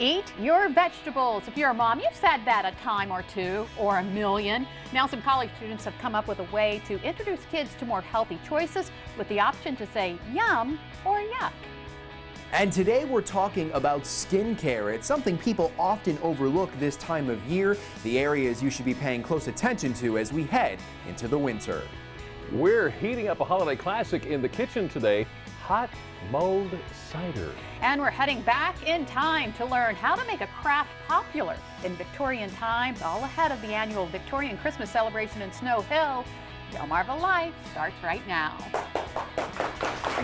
Eat your vegetables. If you're a mom, you've said that a time or two or a million. Now some college students have come up with a way to introduce kids to more healthy choices with the option to say yum or yuck. And today we're talking about skincare. It's something people often overlook this time of year, the areas you should be paying close attention to as we head into the winter. We're heating up a holiday classic in the kitchen today, hot mulled cider. And we're heading back in time to learn how to make a craft popular in Victorian times, all ahead of the annual Victorian Christmas celebration in Snow Hill. Delmarva Life starts right now.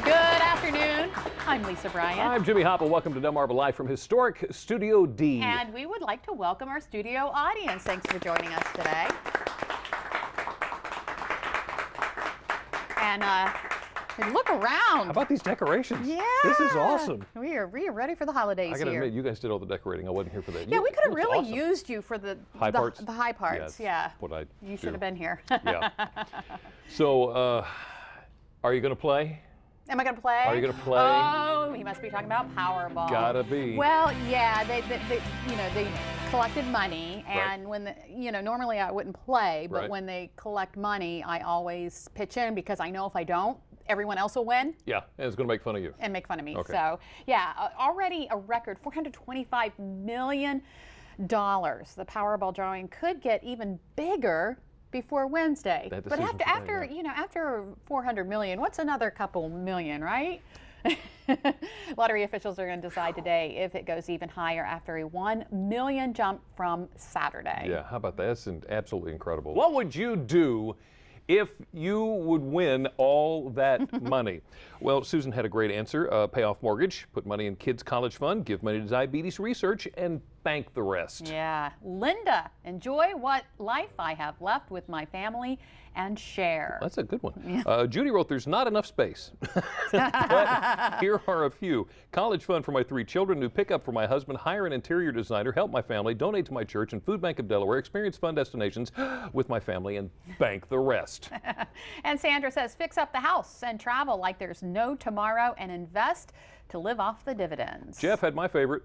Good afternoon. I'm Lisa Bryant. I'm Jimmy Hopple. Welcome to Delmarva Live from historic Studio D. And we would like to welcome our studio audience. Thanks for joining us today. And look around. How about these decorations? Yeah. This is awesome. We are ready for the holidays I gotta here. admit, you guys did all the decorating. I wasn't here for that. Yeah, we could have really awesome. used you for the high parts. The high parts, yeah. What I You should have been here. Yeah. So, are you going to play? Am I going to play? Are you going to play? Oh, he must be talking about Powerball. Gotta be. Well, yeah, they collected money, Right. and when normally I wouldn't play, but Right. when they collect money, I always pitch in because I know if I don't, everyone else will win. Yeah, and it's going to make fun of you. And make fun of me. Okay. So, yeah, already a record $425 million. The Powerball drawing could get even bigger before Wednesday. That But decision's after today, yeah. after 400 million, what's another couple million, right? Lottery officials are going to decide today if it goes even higher after a 1 million jump from Saturday. Yeah, how about that? That's absolutely incredible. What would you do if you would win all that money? Well, Susan had a great answer. Pay off mortgage, put money in kids' college fund, give money to diabetes research, and bank the rest. Yeah. Linda, enjoy what life I have left with my family and share. That's a good one. Judy wrote, there's not enough space. But here are a few. College fund for my 3 children, new pickup for my husband, hire an interior designer, help my family, donate to my church and Food Bank of Delaware, experience fun destinations with my family, and bank the rest. And Sandra says, fix up the house and travel like there's no tomorrow and invest to live off the dividends. Jeff had my favorite.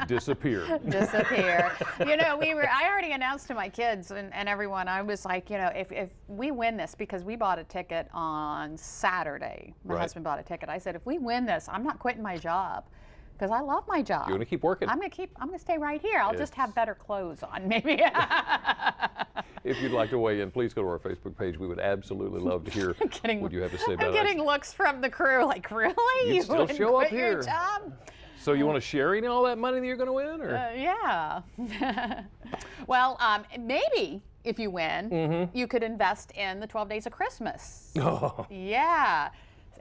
Disappear. Disappear. I already announced to my kids and everyone, I was like, if we win this, because we bought a ticket on Saturday, my Right. husband bought a ticket. I said, if we win this, I'm not quitting my job because I love my job. You're going to keep working. I'm going to stay right here. I'll just have better clothes on, maybe. If you'd like to weigh in, please go to our Facebook page. We would absolutely love to hear what you have to say about I'm getting looks from the crew like, really? You'd still wouldn't show up quit your here. job? So you want to share any all that money that you're going to win? Or? Yeah. Well, maybe if you win, you could invest in the 12 Days of Christmas. Oh. Yeah.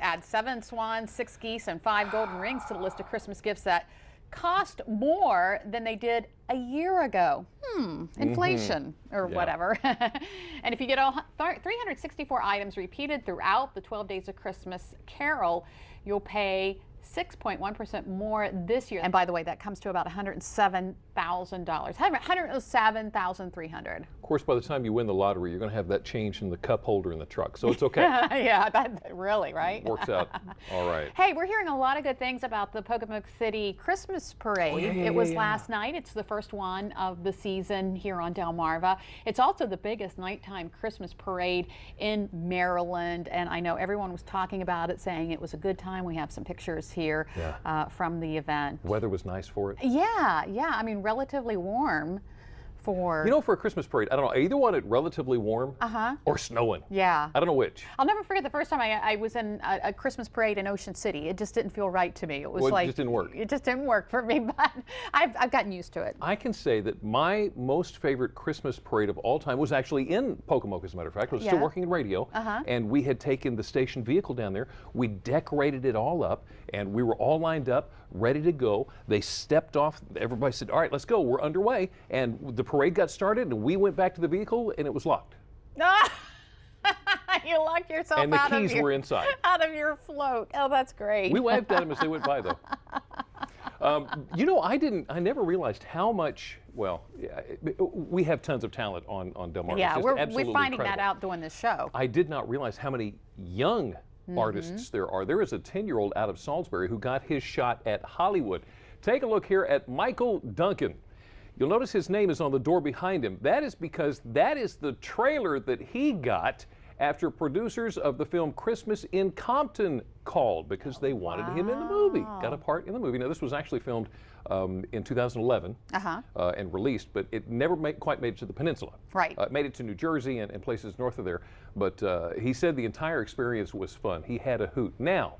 Add 7 swans, 6 geese, and 5 golden rings to the list of Christmas gifts that cost more than they did a year ago. Inflation or whatever. And if you get all 364 items repeated throughout the 12 Days of Christmas carol, you'll pay 6.1% more this year. And by the way, that comes to about $107,000. $107,300. Of course, by the time you win the lottery, you're going to have that change in the cup holder in the truck, so it's okay. Yeah, that really, right? Works out all right. Hey, we're hearing a lot of good things about the Pocomoke City Christmas Parade. Oh, yeah, it was last night. It's the first one of the season here on Delmarva. It's also the biggest nighttime Christmas parade in Maryland, and I know everyone was talking about it, saying it was a good time. We have some pictures here from the event. Weather was nice for it. Yeah. I mean, relatively warm for... For a Christmas parade, I don't know, I either want it relatively warm or snowing. Yeah. I don't know which. I'll never forget the first time I was in a Christmas parade in Ocean City. It just didn't feel right to me. It was It just didn't work. It just didn't work for me, but I've gotten used to it. I can say that my most favorite Christmas parade of all time was actually in Pocomoke, as a matter of fact. I was still working in radio, and we had taken the station vehicle down there. We decorated it all up, and we were all lined up, ready to go. They stepped off. Everybody said, all right, let's go. We're underway. And the parade got started, and we went back to the vehicle, and it was locked. You locked yourself And the keys were inside. Out of your float. Oh, that's great. We waved at them as they went by, though. I never realized how much, we have tons of talent on Delmarva. Yeah, we're finding incredible. that out doing this show. I did not realize how many young artists there are. There is a 10-year-old out of Salisbury who got his shot at Hollywood. Take a look here at Michael Duncan. You'll notice his name is on the door behind him. That is because that is the trailer that he got after producers of the film Christmas in Compton called because they wanted him in the movie. Got a part in the movie. Now, this was actually filmed in 2011 and released, but it never quite made it to the peninsula. Right. It made it to New Jersey and places north of there, but he said the entire experience was fun. He had a hoot. Now,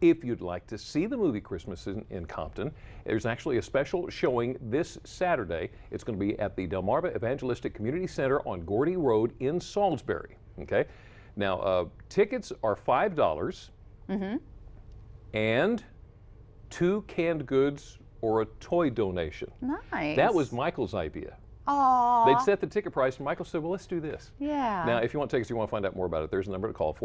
if you'd like to see the movie Christmas in Compton, there's actually a special showing this Saturday. It's going to be at the Delmarva Evangelistic Community Center on Gordy Road in Salisbury. Okay, now tickets are $5 and 2 canned goods or a toy donation. Nice. That was Michael's idea. Aww. They'd set the ticket price, and Michael said, well, let's do this. Yeah. Now, if you want tickets, you want to find out more about it, there's a number to call,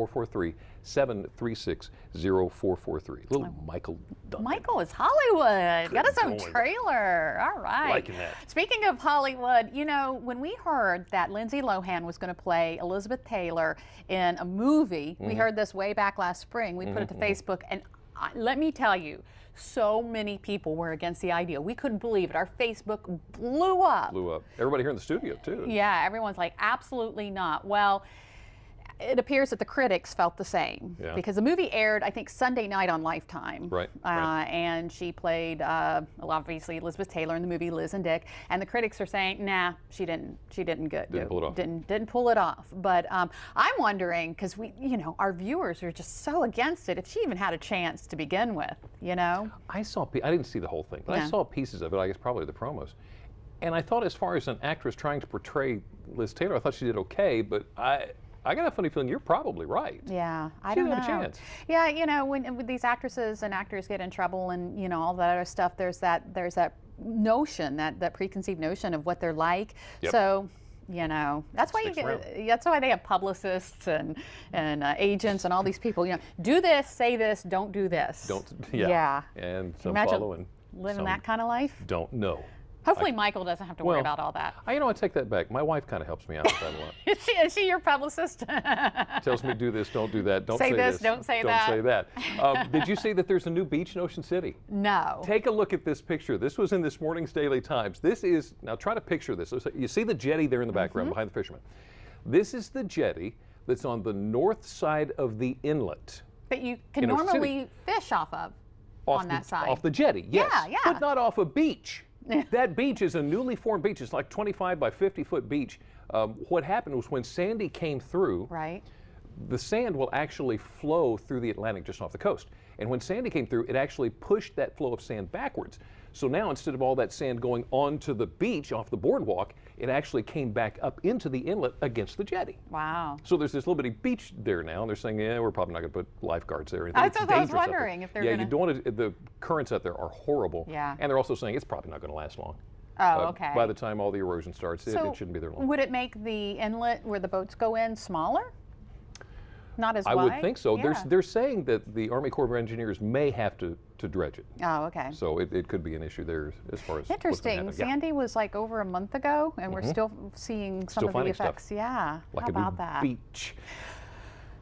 443-736-0443. Little Michael Duncan. Michael is Hollywood. Got his own going. trailer. All right. Liking that. Speaking of Hollywood, you know, when we heard that Lindsay Lohan was going to play Elizabeth Taylor in a movie, we heard this way back last spring. We put it to Facebook, and let me tell you, so many people were against the idea. We couldn't believe it. Our Facebook blew up. Blew up. Everybody here in the studio, too. Yeah, everyone's like, absolutely not. Well, it appears that the critics felt the same because the movie aired, I think, Sunday night on Lifetime. Right. And she played, obviously, Elizabeth Taylor in the movie Liz and Dick. And the critics are saying, nah, she didn't pull it off. Didn't pull it off. But I'm wondering, because our viewers are just so against it, if she even had a chance to begin with, you know? I didn't see the whole thing, but I saw pieces of it, I guess probably the promos. And I thought, as far as an actress trying to portray Liz Taylor, I thought she did okay, but I got a funny feeling you're probably right. Yeah, I She don't know. didn't have a chance. Yeah, you know, when these actresses and actors get in trouble and all that other stuff, there's that notion, that preconceived notion of what they're like. Yep. So, that's why that's why they have publicists and agents and all these people. Do this, say this, don't do this. Yeah. And some follow and living that kind of life. Don't know. Hopefully Michael doesn't have to worry about all that. I take that back. My wife kind of helps me out with that a lot. Is she your publicist? Tells me do this, don't do that, don't say say this, don't say that. Don't say that. Did you see that there's a new beach in Ocean City? No. Take a look at this picture. This was in this morning's Daily Times. Now try to picture this. You see the jetty there in the background behind the fishermen. This is the jetty that's on the north side of the inlet. That you can normally fish off of on that side. Off the jetty, yes. Yeah. But not off a beach. That beach is a newly formed beach. It's like 25 by 50-foot beach. What happened was when Sandy came through, the sand will actually flow through the Atlantic just off the coast. And when Sandy came through, it actually pushed that flow of sand backwards. So now instead of all that sand going onto the beach off the boardwalk, it actually came back up into the inlet against the jetty. Wow. So there's this little bitty beach there now, and they're saying, yeah, we're probably not going to put lifeguards there. That's what I was wondering if they're going to. Yeah, you don't want to, the currents out there are horrible. Yeah. And they're also saying it's probably not going to last long. Oh, okay. By the time all the erosion starts, it shouldn't be there long. Would it make the inlet where the boats go in smaller? Not as wide? I would think so. Yeah. They're saying that the Army Corps of Engineers may have to dredge it. Oh, okay. So it could be an issue there as far as interesting. Sandy was like over a month ago, and we're still seeing some of the effects. Stuff. Yeah. Like How about that? Beach.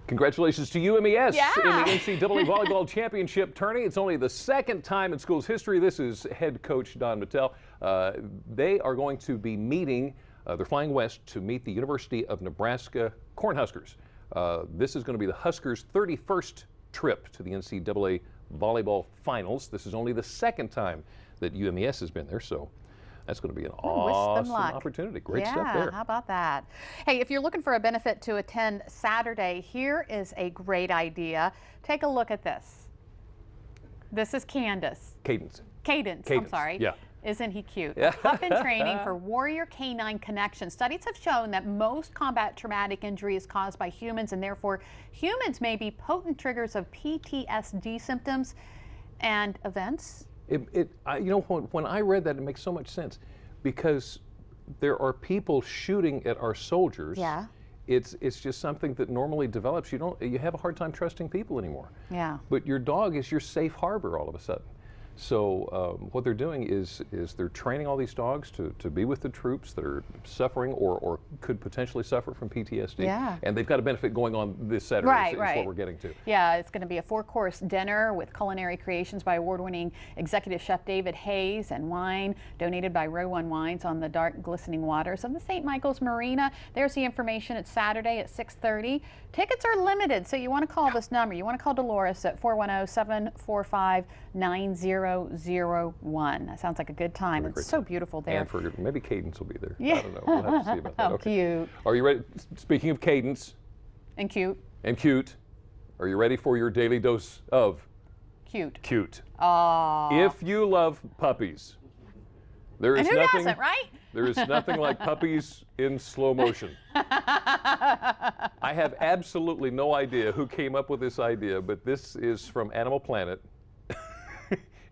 Congratulations to UMES in the NCAA Volleyball Championship tourney. It's only the second time in school's history. This is head coach Don Mattel. They are going to be meeting, they're flying west to meet the University of Nebraska Cornhuskers. This is going to be the Huskers' 31st trip to the NCAA Volleyball Finals. This is only the second time that UMES has been there, so that's going to be an awesome opportunity. Great stuff there. How about that? Hey, if you're looking for a benefit to attend Saturday, here is a great idea. Take a look at this. This is Cadence, I'm sorry. Yeah. Isn't he cute? Pup in training for Warrior Canine Connection. Studies have shown that most combat traumatic injury is caused by humans, and therefore humans may be potent triggers of PTSD symptoms and events. When I read that, it makes so much sense because there are people shooting at our soldiers. Yeah. It's just something that normally develops. You have a hard time trusting people anymore. Yeah. But your dog is your safe harbor all of a sudden. So what they're doing is they're training all these dogs to be with the troops that are suffering or could potentially suffer from PTSD. Yeah. And they've got a benefit going on this Saturday. Right, is right. what we're getting to. Yeah, it's going to be a 4-course dinner with culinary creations by award-winning executive chef David Hayes and wine donated by Row 1 Wines on the dark, glistening waters of the St. Michael's Marina. There's the information. It's Saturday at 6:30. Tickets are limited, so you want to call this number. You want to call Dolores at 410-745-9001. That sounds like a good time. It's so beautiful there. And for maybe Cadence will be there. Yeah. I don't know. We'll have to see about that. How cute. Are you ready? Speaking of Cadence And cute. and cute, are you ready for your daily dose of Cute. cute? Aww. If you love puppies, there is And who nothing. doesn't, right? There is nothing like puppies in slow motion. I have absolutely no idea who came up with this idea, but this is from Animal Planet.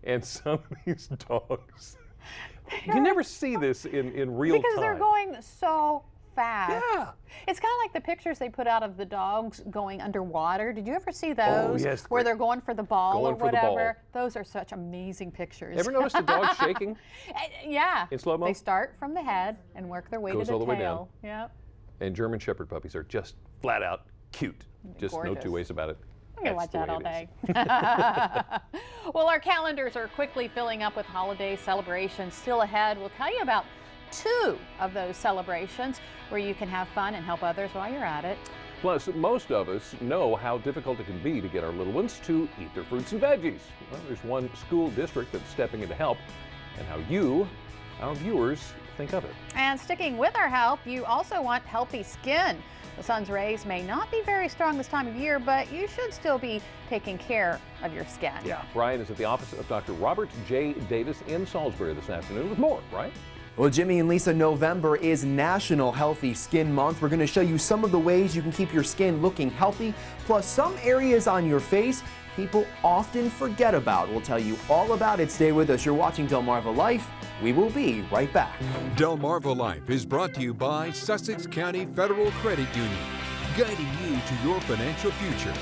And some of these dogs, you never see this in real time. Because they're going so fast. Yeah. It's kind of like the pictures they put out of the dogs going underwater. Did you ever see those? Oh, yes. Where they're going for the ball Going or for the ball. whatever. Those are such amazing pictures. Ever notice the dog shaking? Yeah. In slow-mo? They start from the head and work their way Goes to the all the way tail. Yep. And German Shepherd puppies are just flat out cute. Just no Gorgeous. two ways about it. I'm going to watch That's the that all way day. Well, our calendars are quickly filling up with holiday celebrations still ahead. We'll tell you about 2 of those celebrations where you can have fun and help others while you're at it. Plus, most of us know how difficult it can be to get our little ones to eat their fruits and veggies. Well, there's one school district that's stepping in to help, and how you, our viewers, think of it. And sticking with our health, you also want healthy skin. The sun's rays may not be very strong this time of year, but you should still be taking care of your skin. Yeah. Brian is at the office of Dr. Robert J. Davis in Salisbury this afternoon with more. Right? Well, Jimmy and Lisa, November is National Healthy Skin Month. We're going to show you some of the ways you can keep your skin looking healthy, plus some areas on your face people often forget about. We'll tell you all about it. Stay with us. You're watching Delmarva Life. We will be right back. Delmarva Life is brought to you by Sussex County Federal Credit Union, guiding you to your financial future.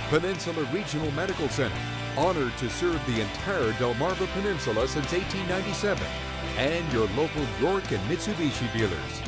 Peninsula Regional Medical Center, honored to serve the entire Delmarva Peninsula since 1897. And your local York and Mitsubishi dealers.